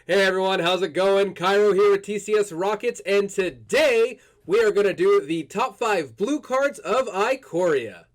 Hey everyone, how's it going? Cairo here with TCS Rockets, and today we are going to do the top 5 blue cards of Ikoria.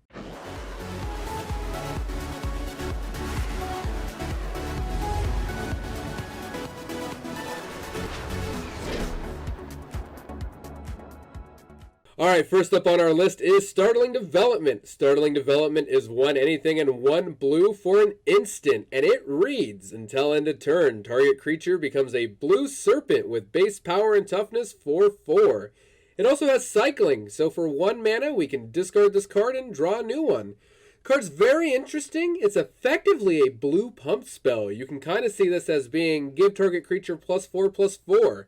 Alright, first up on our list is Startling Development. Startling Development is 1 anything and 1 blue for an instant, and it reads, until end of turn, target creature becomes a blue serpent with base power and toughness 4/4. It also has cycling, so for 1 mana we can discard this card and draw a new one. Card's very interesting. It's effectively a blue pump spell. You can kind of see this as being give target creature +4/+4.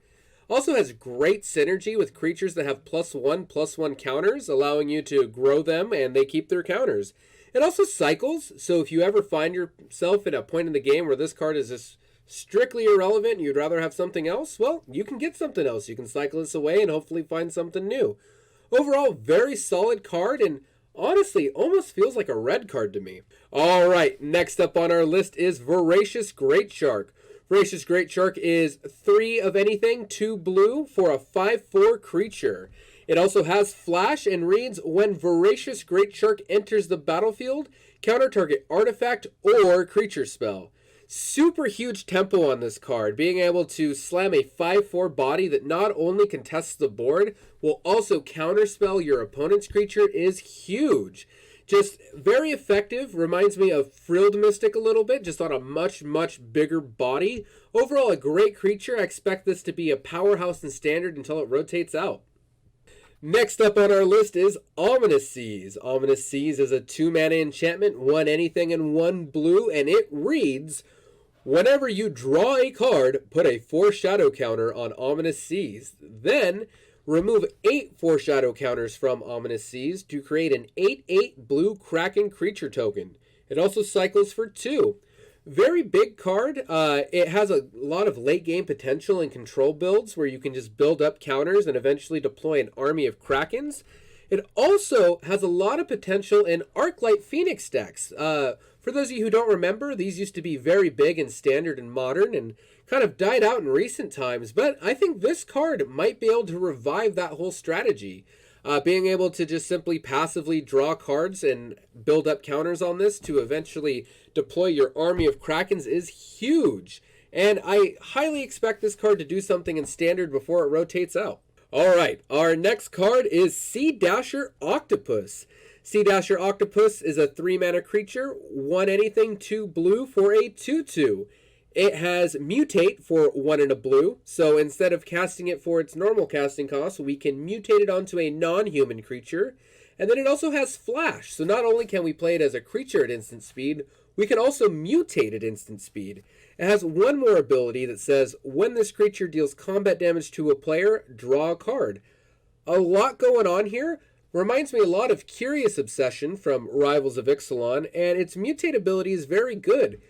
Also has great synergy with creatures that have +1/+1 counters, allowing you to grow them and they keep their counters. It also cycles, so if you ever find yourself at a point in the game where this card is just strictly irrelevant and you'd rather have something else, well, you can get something else. You can cycle this away and hopefully find something new. Overall, very solid card, and honestly, almost feels like a red card to me. Alright, next up on our list is Voracious Great Shark. Voracious Great Shark is 3 of anything, 2 blue for a 5/4 creature. It also has flash and reads, when Voracious Great Shark enters the battlefield, counter target artifact or creature spell. Super huge tempo on this card. Being able to slam a 5/4 body that not only contests the board, will also counterspell your opponent's creature is huge. Just very effective. Reminds me of Frilled Mystic a little bit, just on a much, much bigger body. Overall, a great creature. I expect this to be a powerhouse in Standard until it rotates out. Next up on our list is Ominous Seas. Ominous Seas is a 2 mana enchantment, 1 anything and 1 blue, and it reads, whenever you draw a card, put a foreshadow counter on Ominous Seas. Then remove 8 foreshadow counters from Ominous Seas to create an 8/8 blue Kraken creature token. It also cycles for 2. Very big card. It has a lot of late game potential in control builds where you can just build up counters and eventually deploy an army of Krakens. It also has a lot of potential in Arclight Phoenix decks. For those of you who don't remember, these used to be very big in Standard and Modern and kind of died out in recent times, but I think this card might be able to revive that whole strategy. Being able to just simply passively draw cards and build up counters on this to eventually deploy your army of Krakens is huge. And I highly expect this card to do something in Standard before it rotates out. Alright, our next card is Sea Dasher Octopus. Sea Dasher Octopus is a 3 mana creature, 1 anything, 2 blue for a 2/2. It has Mutate for 1 and a blue, so instead of casting it for its normal casting cost, we can mutate it onto a non-human creature. And then it also has Flash, so not only can we play it as a creature at instant speed, we can also mutate at instant speed. It has one more ability that says, when this creature deals combat damage to a player, draw a card. A lot going on here. Reminds me a lot of Curious Obsession from Rivals of Ixalan, and its mutate ability is very good.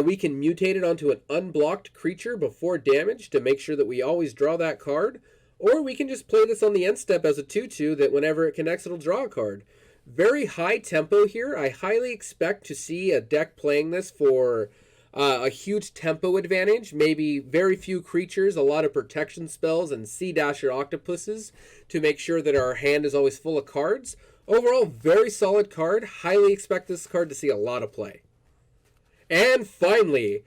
We can mutate it onto an unblocked creature before damage to make sure that we always draw that card. Or we can just play this on the end step as a 2/2 that whenever it connects, it'll draw a card. Very high tempo here. I highly expect to see a deck playing this for a huge tempo advantage. Maybe very few creatures, a lot of protection spells, and Sea Dasher Octopuses to make sure that our hand is always full of cards. Overall, very solid card. Highly expect this card to see a lot of play. And finally,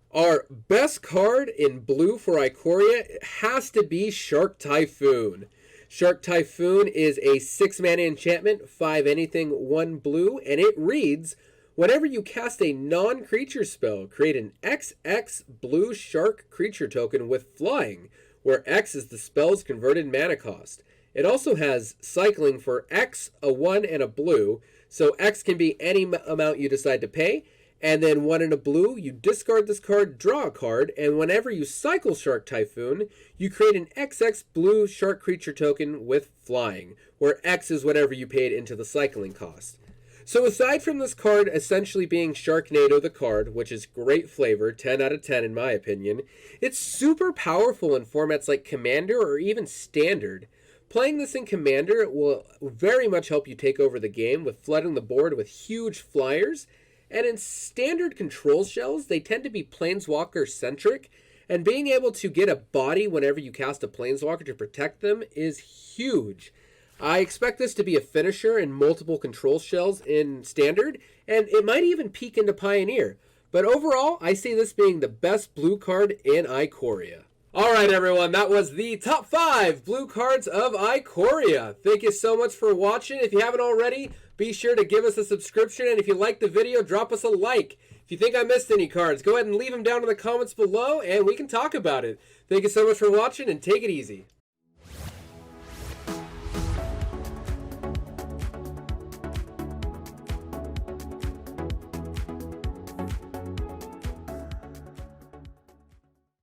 our best card in blue for Ikoria has to be Shark Typhoon. Shark Typhoon is a 6 mana enchantment, 5 anything, 1 blue, and it reads, whenever you cast a non-creature spell, create an XX blue shark creature token with flying, where X is the spell's converted mana cost. It also has cycling for X, a 1, and a blue, so X can be any amount you decide to pay. And then 1 and a blue, you discard this card, draw a card, and whenever you cycle Shark Typhoon, you create an XX blue shark creature token with flying, where X is whatever you paid into the cycling cost. So aside from this card essentially being Sharknado the card, which is great flavor, 10 out of 10 in my opinion, it's super powerful in formats like Commander or even Standard. Playing this in Commander will very much help you take over the game with flooding the board with huge flyers. And in Standard control shells, they tend to be Planeswalker-centric, and being able to get a body whenever you cast a Planeswalker to protect them is huge. I expect this to be a finisher in multiple control shells in Standard, and it might even peek into Pioneer. But overall, I see this being the best blue card in Ikoria. Alright everyone, that was the top 5 blue cards of Ikoria. Thank you so much for watching. If you haven't already, be sure to give us a subscription, and if you liked the video, drop us a like. If you think I missed any cards, go ahead and leave them down in the comments below, and we can talk about it. Thank you so much for watching, and take it easy.